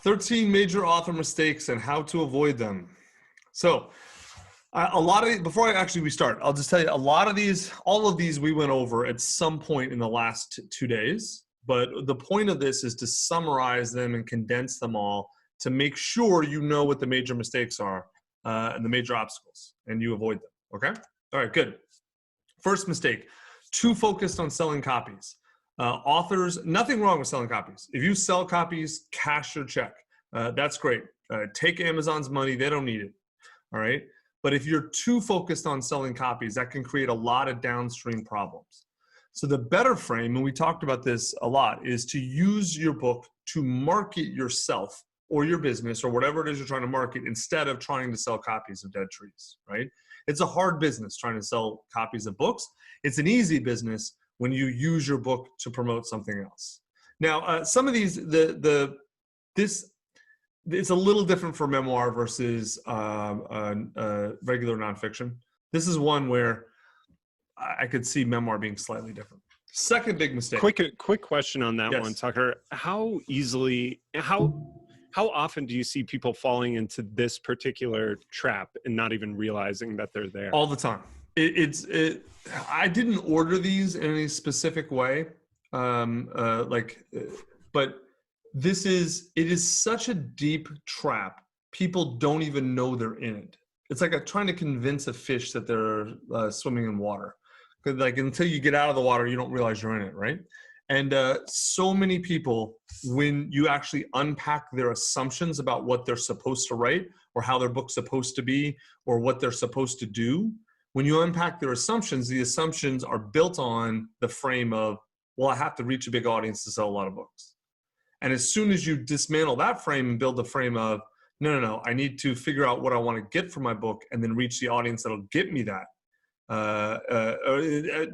13 major author mistakes and how to avoid them. So a lot of before we start, I'll just tell you all of these we went over at some point in the last 2 days. But the point of this is to summarize them and condense them all to make sure you know what the major mistakes are and the major obstacles, and you avoid them. Okay? All right, good. First mistake, too focused on selling copies. Authors, nothing wrong with selling copies. If you sell copies, cash your check. That's great. Take Amazon's money. They don't need it. All right? But if you're too focused on selling copies, that can create a lot of downstream problems. So the better frame, and we talked about this a lot, is to use your book to market yourself or your business or whatever it is you're trying to market instead of trying to sell copies of dead trees, right? It's a hard business trying to sell copies of books. It's an easy business when you use your book to promote something else. Now, some of these, it's a little different for memoir versus regular nonfiction. This is one where I could see memoir being slightly different. Second big mistake. Quick question on that one, Tucker. How often do you see people falling into this particular trap and not even realizing that they're there? All the time. I didn't order these in any specific way, but it is such a deep trap. People don't even know they're in it. It's like trying to convince a fish that they're swimming in water. Like until you get out of the water, you don't realize you're in it, right? And so many people, when you actually unpack their assumptions about what they're supposed to write or how their book's supposed to be or what they're supposed to do, when you unpack their assumptions, the assumptions are built on the frame of, well, I have to reach a big audience to sell a lot of books. And as soon as you dismantle that frame and build the frame of, no, I need to figure out what I want to get from my book and then reach the audience that'll get me that.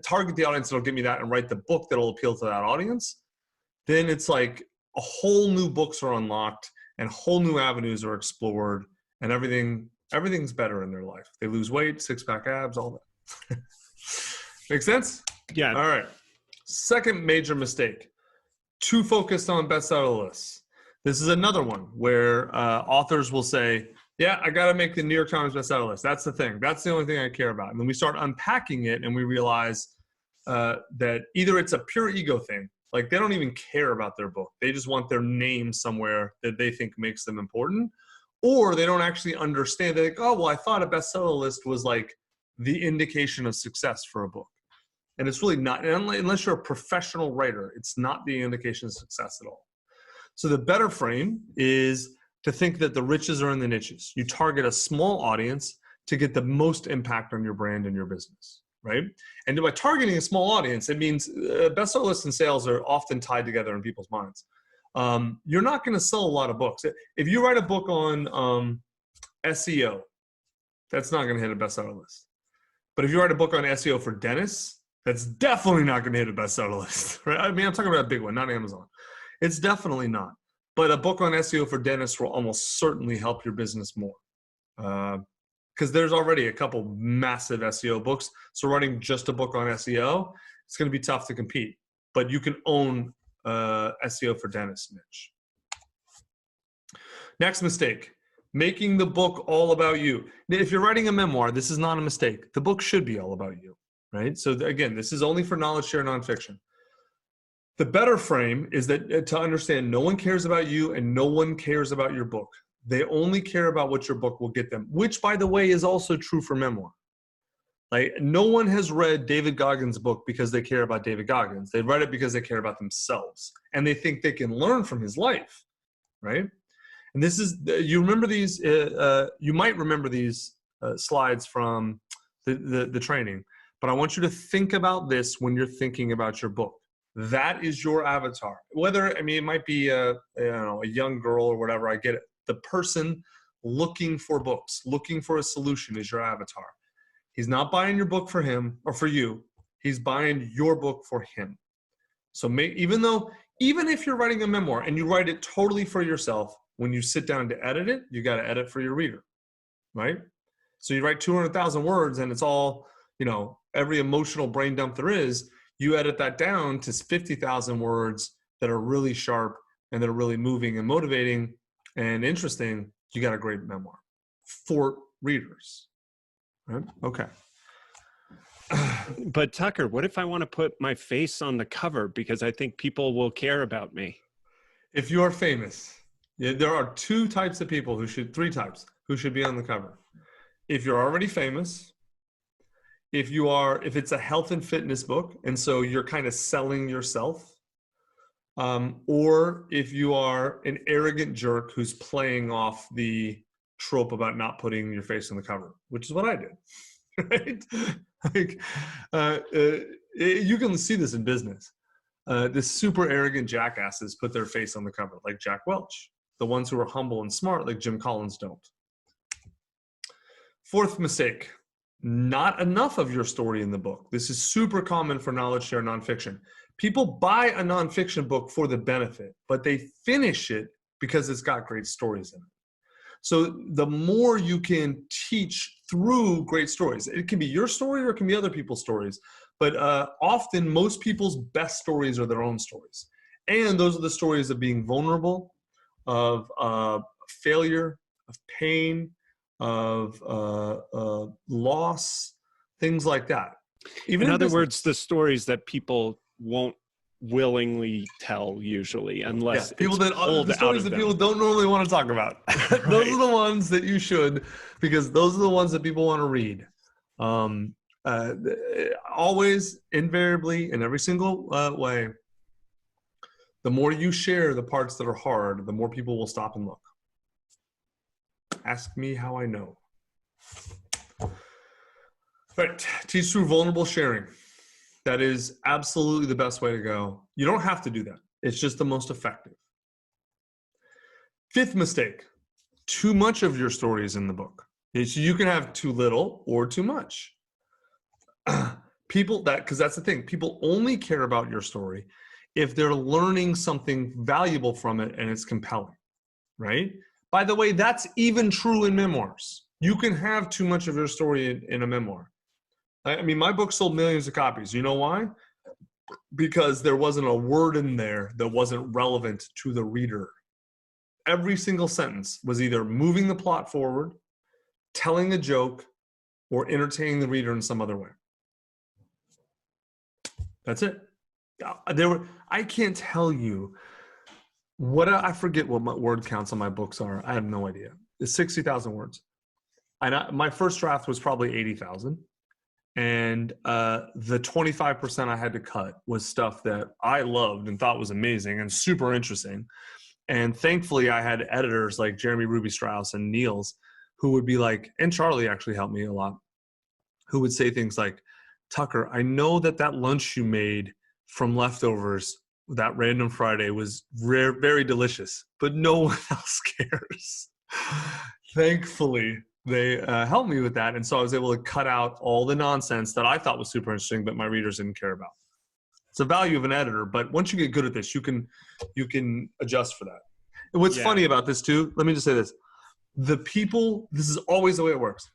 Target the audience that'll get me that and write the book that'll appeal to that audience, then it's like a whole new books are unlocked and whole new avenues are explored and everything's better in their life. They lose weight, six-pack abs, all that. Make sense? Yeah. All right. Second major mistake, too focused on bestseller lists. This is another one where authors will say, yeah, I got to make the New York Times bestseller list. That's the thing. That's the only thing I care about. And then we start unpacking it and we realize that either it's a pure ego thing, like they don't even care about their book. They just want their name somewhere that they think makes them important, or they don't actually understand. They're like, oh, well, I thought a bestseller list was like the indication of success for a book. And it's really not, unless you're a professional writer, it's not the indication of success at all. So the better frame is to think that the riches are in the niches. You target a small audience to get the most impact on your brand and your business, right? And by targeting a small audience, it means bestseller lists and sales are often tied together in people's minds. You're not going to sell a lot of books. If you write a book on SEO, that's not going to hit a bestseller list. But if you write a book on SEO for dentists, that's definitely not going to hit a bestseller list, right? I mean, I'm talking about a big one, not Amazon. It's definitely not. But a book on SEO for dentists will almost certainly help your business more because there's already a couple massive SEO books. So writing just a book on SEO, it's going to be tough to compete. But you can own SEO for dentists niche. Next mistake, making the book all about you. If you're writing a memoir, this is not a mistake. The book should be all about you, right? So again, this is only for knowledge share nonfiction. The better frame is that to understand no one cares about you and no one cares about your book. They only care about what your book will get them, which, by the way, is also true for memoir. Like, no one has read David Goggins' book because they care about David Goggins. They read it because they care about themselves and they think they can learn from his life, right? And this is, you remember these, you might remember these slides from the training, but I want you to think about this when you're thinking about your book. That is your avatar. Whether, I mean, it might be a young girl or whatever, I get it. The person looking for books, looking for a solution is your avatar. He's not buying your book for him or for you. He's buying your book for him. So even if you're writing a memoir and you write it totally for yourself, when you sit down to edit it, you got to edit for your reader, right? So you write 200,000 words and it's all, every emotional brain dump there is. You edit that down to 50,000 words that are really sharp and that are really moving and motivating. and interesting, you got a great memoir for readers. Right? Okay. But Tucker, what if I want to put my face on the cover because I think people will care about me? If you are famous, there are three types who should be on the cover. If you're already famous, if it's a health and fitness book, and so you're kind of selling yourself, or if you are an arrogant jerk who's playing off the trope about not putting your face on the cover, which is what I did. Right? Like, you can see this in business. The super arrogant jackasses put their face on the cover, like Jack Welch. The ones who are humble and smart, like Jim Collins, don't. Fourth mistake, not enough of your story in the book. This is super common for knowledge share nonfiction. People buy a nonfiction book for the benefit, but they finish it because it's got great stories in it. So the more you can teach through great stories, it can be your story or it can be other people's stories, but often most people's best stories are their own stories. And those are the stories of being vulnerable, of failure, of pain, of loss, things like that. Even in other words, the stories that people won't willingly tell usually, unless people that the stories that people don't normally want to talk about. Right. Those are the ones that you should, because those are the ones that people want to read. Always, invariably, in every single way, the more you share the parts that are hard, the more people will stop and look. Ask me how I know. Right, teach through vulnerable sharing. That is absolutely the best way to go. You don't have to do that. It's just the most effective. Fifth mistake, too much of your story is in the book. You can have too little or too much. Because that's the thing, people only care about your story if they're learning something valuable from it and it's compelling, right? By the way, that's even true in memoirs. You can have too much of your story in a memoir. I mean, my book sold millions of copies. You know why? Because there wasn't a word in there that wasn't relevant to the reader. Every single sentence was either moving the plot forward, telling a joke, or entertaining the reader in some other way. That's it. I can't tell you I forget what my word counts on my books are. I have no idea. It's 60,000 words. My first draft was probably 80,000. And the 25% I had to cut was stuff that I loved and thought was amazing and super interesting. And thankfully, I had editors like Jeremy Ruby Strauss and Niels who would be like, and Charlie actually helped me a lot, who would say things like, Tucker, I know that lunch you made from leftovers that random Friday was very delicious, but no one else cares. Thankfully, they helped me with that. And so I was able to cut out all the nonsense that I thought was super interesting, but my readers didn't care about. It's the value of an editor, but once you get good at this, you can adjust for that. And what's funny about this too, let me just say this. This is always the way it works.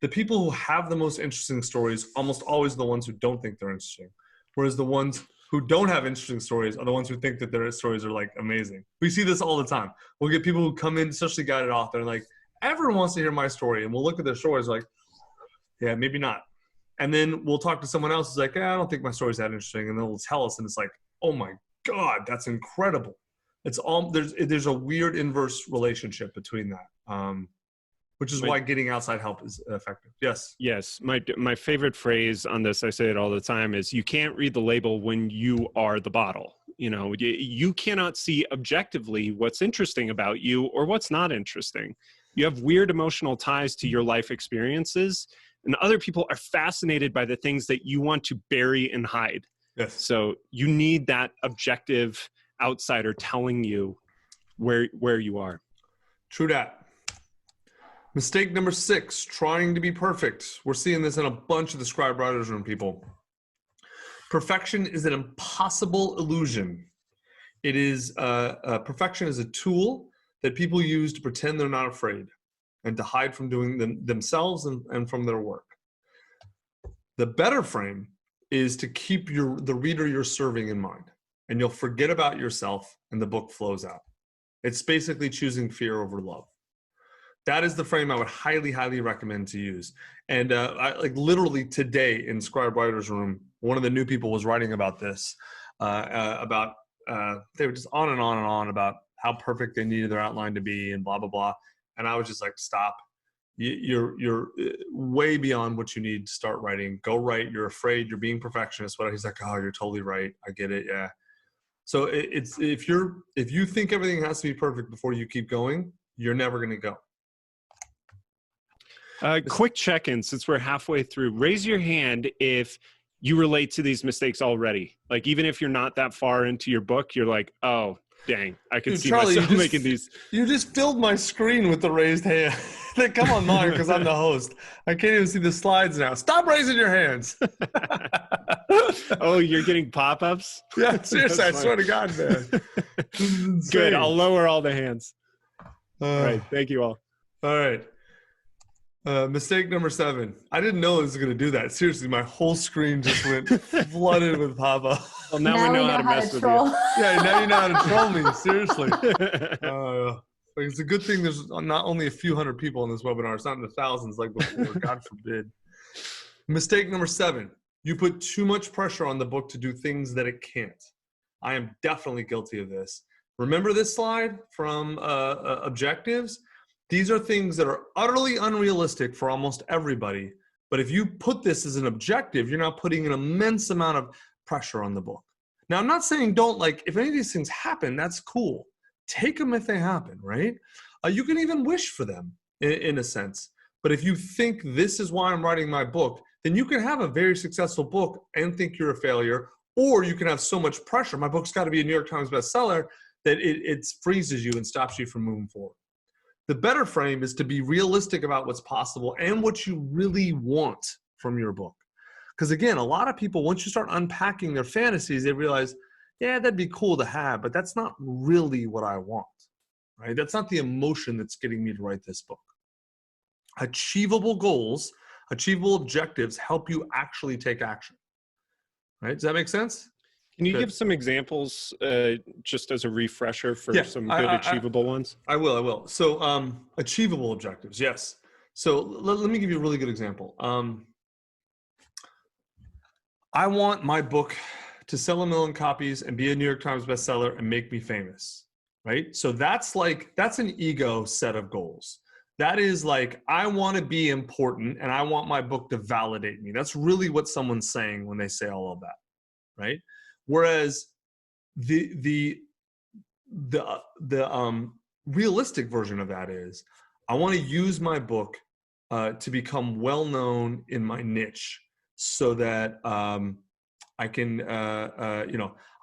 The people who have the most interesting stories, almost always the ones who don't think they're interesting. Whereas the ones who don't have interesting stories are the ones who think that their stories are like amazing. We see this all the time. We'll get people who come in, especially guided author, and like, everyone wants to hear my story. And we'll look at their stories like, yeah, maybe not. And then we'll talk to someone else who's like, I don't think my story's that interesting. And they'll tell us, and it's like, oh my God, that's incredible. It's all, there's a weird inverse relationship between that. Which is why getting outside help is effective. Yes. Yes. My favorite phrase on this, I say it all the time, is you can't read the label when you are the bottle. You know, you cannot see objectively what's interesting about you or what's not interesting. You have weird emotional ties to your life experiences, and other people are fascinated by the things that you want to bury and hide. Yes. So you need that objective outsider telling you where you are. True that. Mistake number 6, trying to be perfect. We're seeing this in a bunch of the Scribe Writers Room people. Perfection is an impossible illusion. It is perfection is a tool that people use to pretend they're not afraid and to hide from doing themselves and from their work. The better frame is to keep the reader you're serving in mind, and you'll forget about yourself and the book flows out. It's basically choosing fear over love. That is the frame I would highly, highly recommend to use. And I, like literally today in Scribe Writer's Room, one of the new people was writing about this, about they were just on and on and on about how perfect they needed their outline to be and blah, blah, blah. And I was just like, stop. You're way beyond what you need to start writing. Go write. You're afraid. You're being perfectionist. But he's like, oh, you're totally right. I get it. Yeah. So it's if you think everything has to be perfect before you keep going, you're never going to go. Quick check-in since we're halfway through. Raise your hand if you relate to these mistakes already. Like even if you're not that far into your book, you're like, oh, dang, I can see Charlie, myself making these. You just filled my screen with the raised hand. They come on mine because I'm the host. I can't even see the slides now. Stop raising your hands. Oh, you're getting pop-ups? Yeah, seriously, I swear to God, man. Good, I'll lower all the hands. All right, thank you all. All right. Mistake number 7. I didn't know it was going to do that. Seriously, my whole screen just went flooded with pop-up. Well, now we know how to mess with troll. you. Yeah, now you know how to troll me. Seriously. It's a good thing there's not only a few hundred people in this webinar. It's not in the thousands like before. God forbid. Mistake number 7. You put too much pressure on the book to do things that it can't. I am definitely guilty of this. Remember this slide from objectives? These are things that are utterly unrealistic for almost everybody. But if you put this as an objective, you're now putting an immense amount of pressure on the book. Now, I'm not saying don't, like, if any of these things happen, that's cool. Take them if they happen, right? You can even wish for them in a sense. But if you think this is why I'm writing my book, then you can have a very successful book and think you're a failure, or you can have so much pressure. My book's got to be a New York Times bestseller that it freezes you and stops you from moving forward. The better frame is to be realistic about what's possible and what you really want from your book. Because again, a lot of people, once you start unpacking their fantasies, they realize, yeah, that'd be cool to have, but that's not really what I want, right? That's not the emotion that's getting me to write this book. Achievable goals, achievable objectives help you actually take action, right? Does that make sense? Can you give some examples just as a refresher for some good achievable ones? I will. So achievable objectives, yes. So let me give you a really good example. I want my book to sell 1 million copies and be a New York Times bestseller and make me famous, right? So that's an ego set of goals. That is like, I want to be important and I want my book to validate me. That's really what someone's saying when they say all of that, right? Whereas the realistic version of that is, I want to use my book to become well known in my niche, so that I can, I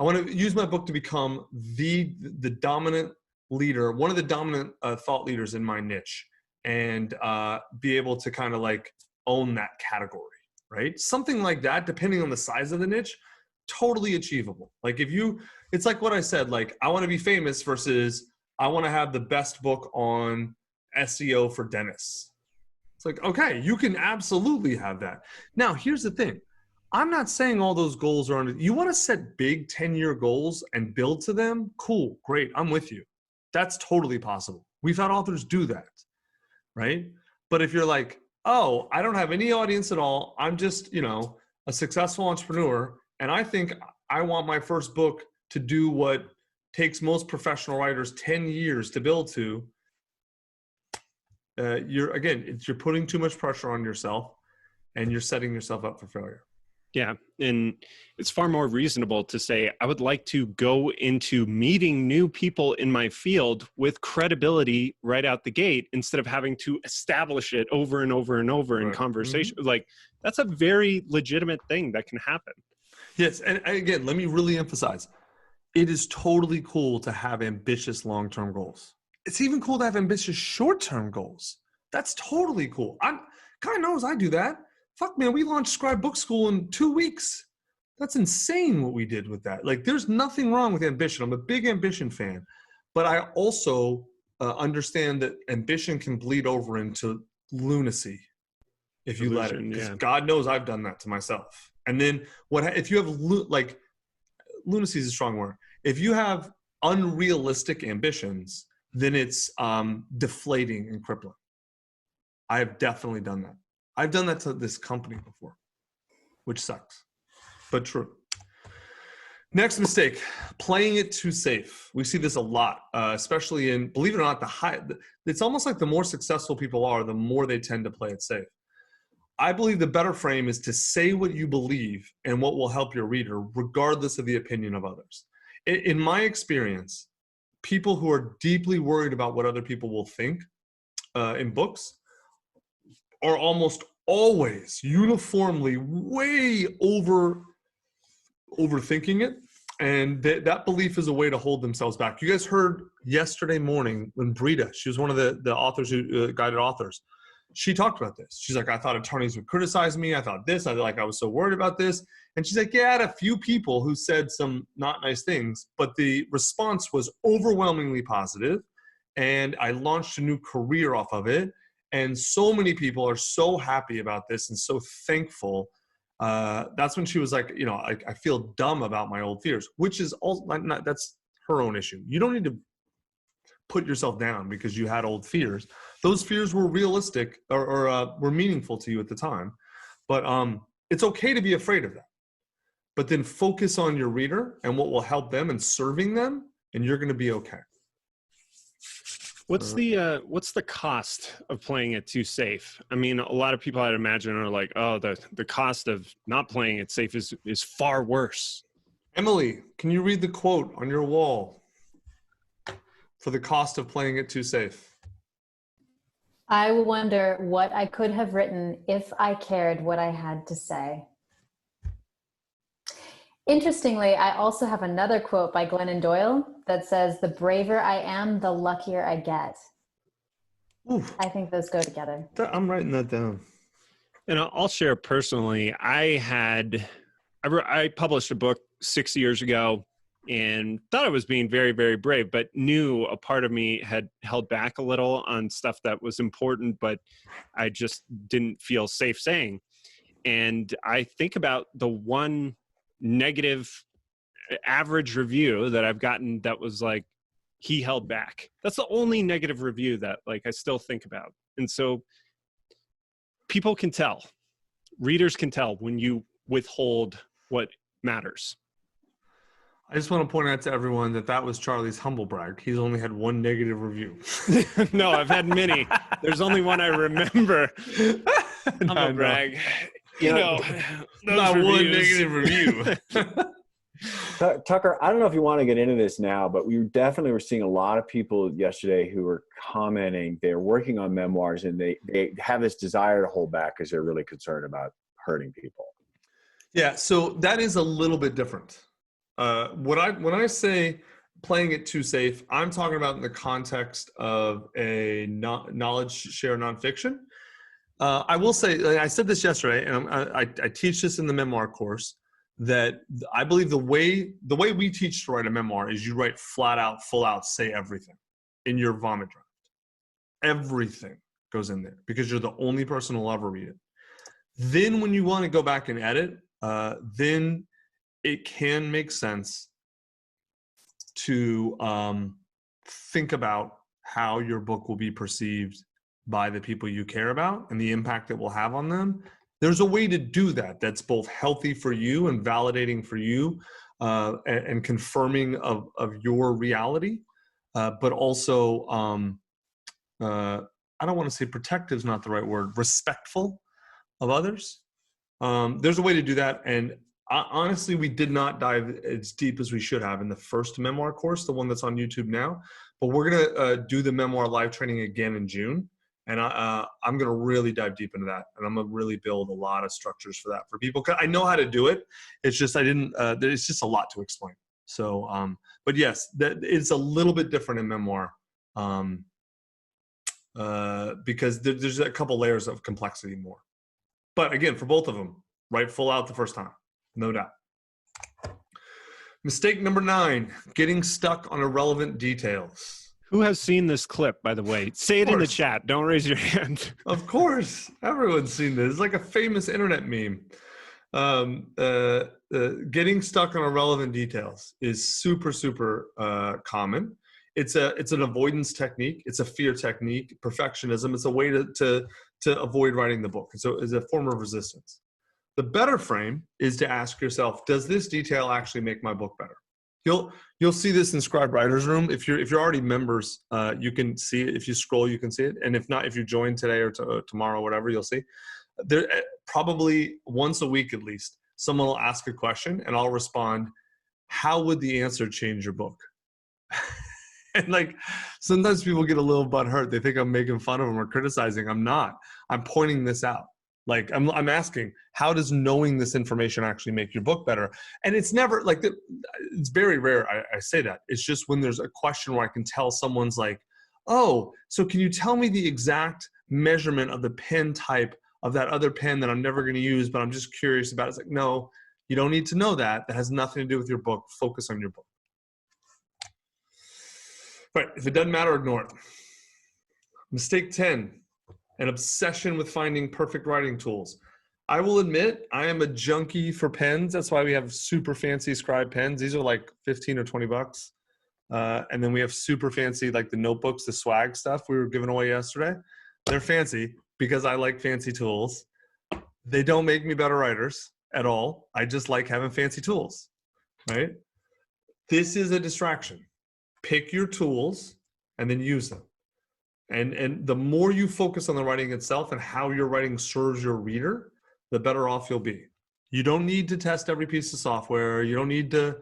want to use my book to become the dominant leader, one of the dominant thought leaders in my niche, and be able to kind of like own that category, right? Something like that, depending on the size of the niche. Totally achievable. Like it's like what I said, like I want to be famous versus I want to have the best book on SEO for dentists. It's like, okay, you can absolutely have that. Now, here's the thing. I'm not saying all those goals are you want to set big 10-year goals and build to them. Cool. Great. I'm with you. That's totally possible. We've had authors do that, right? But if you're like, oh, I don't have any audience at all. I'm just, a successful entrepreneur. And I think I want my first book to do what takes most professional writers 10 years to build to. You're putting too much pressure on yourself and you're setting yourself up for failure. Yeah. And it's far more reasonable to say, I would like to go into meeting new people in my field with credibility right out the gate, instead of having to establish it over and over and over in conversation. Mm-hmm. Like, that's a very legitimate thing that can happen. Yes. And again, let me really emphasize, it is totally cool to have ambitious long-term goals. It's even cool to have ambitious short-term goals. That's totally cool. God knows I do that. Fuck, man, we launched Scribe Book School in 2 weeks. That's insane what we did with that. Like, there's nothing wrong with ambition. I'm a big ambition fan. But I also understand that ambition can bleed over into lunacy if you let it. Because God knows I've done that to myself. And then if you have, lunacy is a strong word. If you have unrealistic ambitions, then it's deflating and crippling. I have definitely done that. I've done that to this company before, which sucks, but true. Next mistake, playing it too safe. We see this a lot, especially in, believe it or not, it's almost like the more successful people are, the more they tend to play it safe. I believe the better frame is to say what you believe and what will help your reader, regardless of the opinion of others. In my experience, people who are deeply worried about what other people will think in books are almost always uniformly way overthinking it. And that belief is a way to hold themselves back. You guys heard yesterday morning when Brita, she was one of the authors who guided authors. She talked about this. She's like, I thought attorneys would criticize me. I thought this. I was so worried about this. And she's like, yeah, I had a few people who said some not nice things, but the response was overwhelmingly positive. And I launched a new career off of it. And so many people are so happy about this and so thankful. That's when she was like, I feel dumb about my old fears, which is all that's her own issue. You don't need to put yourself down because you had old fears. Those fears were realistic or were meaningful to you at the time. But it's okay to be afraid of that. But then focus on your reader and what will help them and serving them, and you're going to be okay. What's the cost of playing it too safe? I mean, a lot of people I'd imagine are like, oh, the cost of not playing it safe is far worse. Emily, can you read the quote on your wall for the cost of playing it too safe? I wonder what I could have written if I cared what I had to say. Interestingly, I also have another quote by Glennon Doyle that says, the braver I am, the luckier I get. Oof. I think those go together. I'm writing that down. And I'll share personally, I published a book 6 years ago and thought I was being very, very brave, but knew a part of me had held back a little on stuff that was important, but I just didn't feel safe saying. And I think about the one negative average review that I've gotten that was like, he held back. That's the only negative review that I still think about. And so people can tell, readers can tell when you withhold what matters. I just want to point out to everyone that was Charlie's humble brag. He's only had one negative review. No, I've had many. There's only one I remember. Humble brag. Not one negative review. Tucker, I don't know if you want to get into this now, but we definitely were seeing a lot of people yesterday who were commenting. They're working on memoirs and they have this desire to hold back because they're really concerned about hurting people. Yeah, so that is a little bit different. When I say playing it too safe, I'm talking about in the context of a knowledge share nonfiction. I will say, I said this yesterday, and I teach this in the memoir course, that I believe the way we teach to write a memoir is you write flat out, full out, say everything in your vomit draft. Everything goes in there because you're the only person who will ever read it. Then when you want to go back and edit, then it can make sense to think about how your book will be perceived by the people you care about and the impact it will have on them. There's a way to do that that's both healthy for you and validating for you and confirming of your reality, but also, I don't want to say protective is not the right word, respectful of others. There's a way to do that. And honestly, we did not dive as deep as we should have in the first memoir course, the one that's on YouTube now, but we're going to do the memoir live training again in June. And I'm going to really dive deep into that. And I'm going to really build a lot of structures for that for people. 'Cause I know how to do it. It's just, it's just a lot to explain. So, but yes, that it's a little bit different in memoir because there's a couple layers of complexity more. But again, for both of them, write full out the first time. No doubt. Mistake number 9, getting stuck on irrelevant details. Who has seen this clip, by the way? Say it in the chat. Don't raise your hand. Of course. Everyone's seen this. It's like a famous internet meme. Getting stuck on irrelevant details is super, super common. It's an avoidance technique. It's a fear technique. Perfectionism. It's a way to avoid writing the book. So it's a form of resistance. The better frame is to ask yourself, does this detail actually make my book better? You'll see this in Scribe Writer's Room. If you're already members, you can see it. If you scroll, you can see it. And if not, if you join today or tomorrow, whatever, you'll see. There probably once a week at least, someone will ask a question and I'll respond, how would the answer change your book? And like, sometimes people get a little butthurt. They think I'm making fun of them or criticizing. I'm not. I'm pointing this out. Like I'm asking, how does knowing this information actually make your book better? And it's never like, it's very rare I say that. It's just when there's a question where I can tell someone's like, oh, so can you tell me the exact measurement of the pen type of that other pen that I'm never going to use, but I'm just curious about it. It's like, no, you don't need to know that. That has nothing to do with your book. Focus on your book. Right. If it doesn't matter, ignore it. Mistake 10, an obsession with finding perfect writing tools. I will admit I am a junkie for pens. That's why we have super fancy Scribe pens. These are like 15 or 20 bucks. And then we have super fancy, like the notebooks, the swag stuff we were giving away yesterday. They're fancy because I like fancy tools. They don't make me better writers at all. I just like having fancy tools, right? This is a distraction. Pick your tools and then use them. And the more you focus on the writing itself and how your writing serves your reader, the better off you'll be. You don't need to test every piece of software. You don't need to,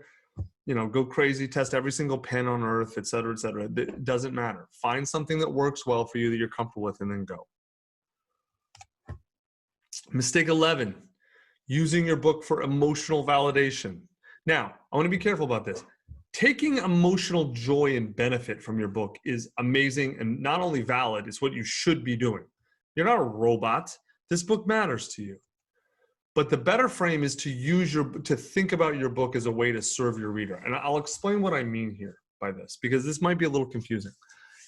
go crazy, test every single pen on earth, et cetera, et cetera. It doesn't matter. Find something that works well for you that you're comfortable with and then go. Mistake 11, using your book for emotional validation. Now, I want to be careful about this. Taking emotional joy and benefit from your book is amazing and not only valid, it's what you should be doing. You're not a robot. This book matters to you. But the better frame is to think about your book as a way to serve your reader. And I'll explain what I mean here by this, because this might be a little confusing.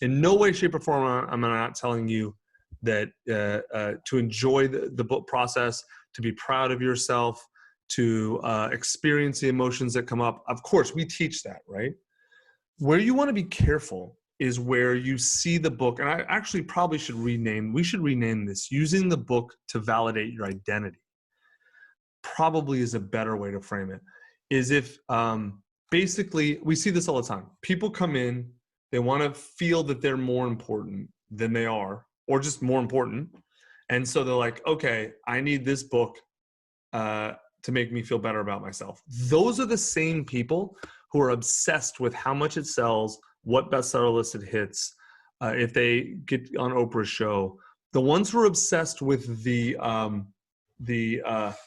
In no way, shape, or form am I not telling you that to enjoy the book process, to be proud of yourself, to experience the emotions that come up. Of course, we teach that, right? Where you want to be careful is where you see the book, and I actually probably we should rename this, using the book to validate your identity. Probably is a better way to frame it, is if basically, we see this all the time. People come in, they want to feel that they're more important than they are, or just more important. And so they're like, okay, I need this book to make me feel better about myself. Those are the same people who are obsessed with how much it sells, what bestseller list it hits, if they get on Oprah's show. The ones who are obsessed with the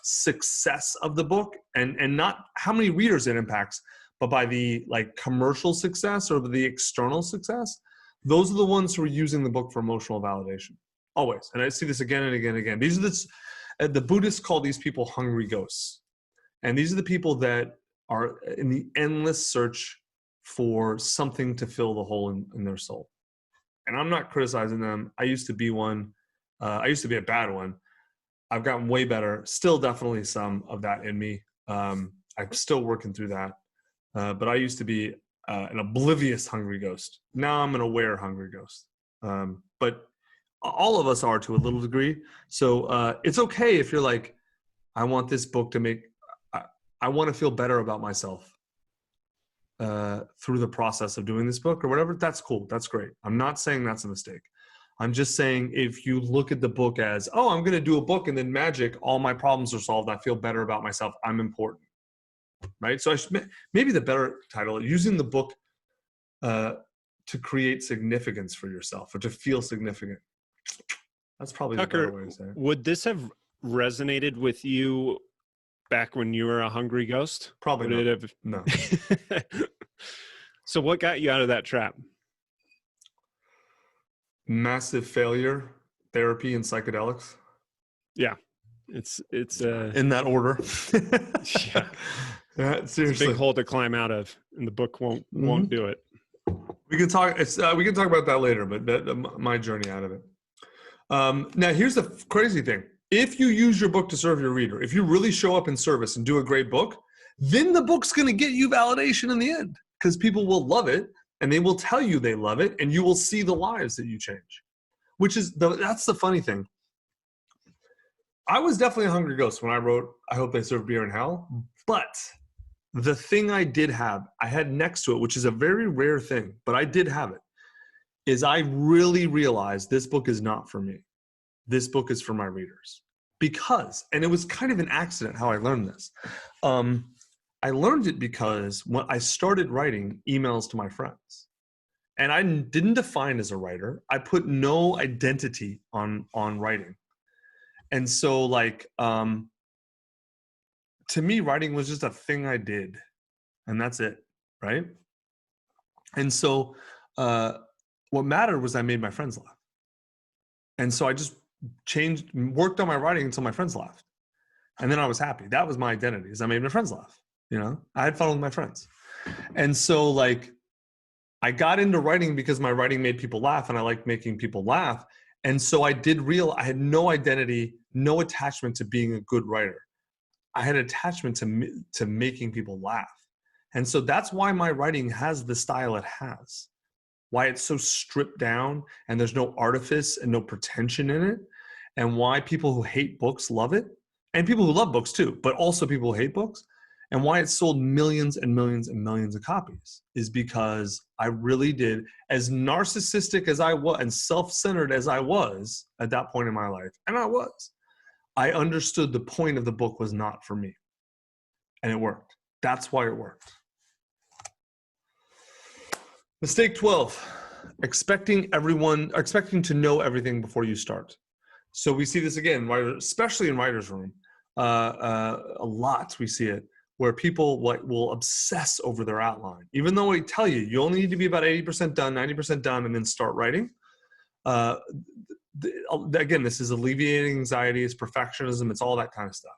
success of the book and not how many readers it impacts, but by the commercial success or the external success, those are the ones who are using the book for emotional validation. Always. And I see this again and again and again. These are the Buddhists call these people hungry ghosts. And these are the people that are in the endless search for something to fill the hole in their soul. And I'm not criticizing them. I used to be one. I used to be a bad one. I've gotten way better. Still definitely some of that in me. I'm still working through that. But I used to be an oblivious hungry ghost. Now I'm an aware hungry ghost. But all of us are to a little degree. So it's okay if you're like, I want this book to I want to feel better about myself through the process of doing this book or whatever. That's cool. That's great. I'm not saying that's a mistake. I'm just saying if you look at the book as, oh, I'm going to do a book and then magic, all my problems are solved. I feel better about myself. I'm important. Right? So maybe the better title, using the book to create significance for yourself or to feel significant. That's probably the better way to say it. Would this have resonated with you back when you were a hungry ghost? Probably not. No. So what got you out of that trap? Massive failure, therapy, and psychedelics. Yeah. It's in that order. Yeah, seriously. It's a big hole to climb out of, and the book won't do it. We can talk. We can talk about that later, but my journey out of it. Now, here's the crazy thing: if you use your book to serve your reader, if you really show up in service and do a great book, then the book's going to get you validation in the end, because people will love it. and they will tell you they love it, and you will see the lives that you change, which is that's the funny thing. I was definitely a hungry ghost when I wrote I Hope They Serve Beer in Hell, but the thing I did have, I had next to it, which is a very rare thing, but I did have it, is I really realized this book is not for me. This book is for my readers. Because, and it was kind of an accident how I learned this. I learned it because when I started writing emails to my friends, and I didn't define as a writer, I put no identity on writing. And so like, to me, writing was just a thing I did, and that's it, right? And so what mattered was I made my friends laugh. And so I just worked on my writing until my friends laughed. And then I was happy. That was my identity, is I made my friends laugh. You know, I had fun with my friends. And so like, I got into writing because my writing made people laugh, and I liked making people laugh. And so I had no identity, no attachment to being a good writer. I had attachment to making people laugh. And so that's why my writing has the style it has, why it's so stripped down and there's no artifice and no pretension in it, and why people who hate books love it, and people who love books too, but also people who hate books, and why it sold millions and millions and millions of copies is because I really did, as narcissistic as I was and self-centered as I was at that point in my life, and I understood the point of the book was not for me. And it worked. That's why it worked. Mistake 12, expecting to know everything before you start. So we see this again, especially in writer's room. A lot we see it, where people will obsess over their outline. Even though I tell you, you only need to be about 80% done, 90% done, and then start writing. Again, this is alleviating anxiety, it's perfectionism, it's all that kind of stuff.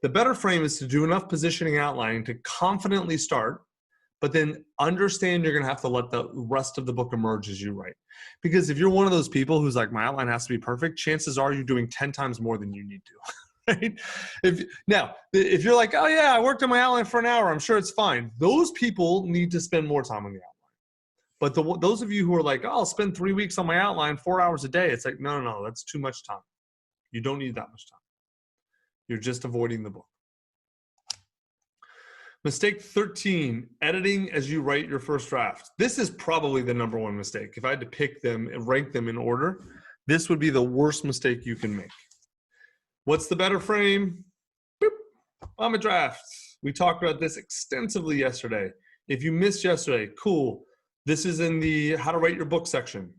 The better frame is to do enough positioning and outlining to confidently start, but then understand you're going to have to let the rest of the book emerge as you write. Because if you're one of those people who's like, my outline has to be perfect, chances are you're doing 10 times more than you need to. Right? If you're like, oh yeah, I worked on my outline for an hour, I'm sure it's fine. Those people need to spend more time on the outline. But those of you who are like, oh, I'll spend 3 weeks on my outline, 4 hours a day, it's like, no, that's too much time. You don't need that much time. You're just avoiding the book. Mistake 13, editing as you write your first draft. This is probably the number one mistake. If I had to pick them and rank them in order, this would be the worst mistake you can make. What's the better frame? Boop. I'm a draft. We talked about this extensively yesterday. If you missed yesterday, cool. This is in the how to write your book section.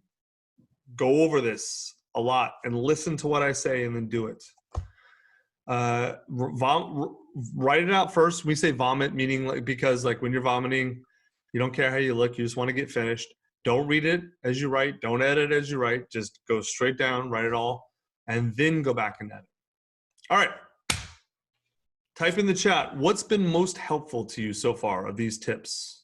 Go over this a lot and listen to what I say and then do it. Write it out first. We say vomit, meaning because when you're vomiting, you don't care how you look. You just want to get finished. Don't read it as you write. Don't edit as you write. Just go straight down, write it all, and then go back and edit. All right. Type in the chat, what's been most helpful to you so far of these tips?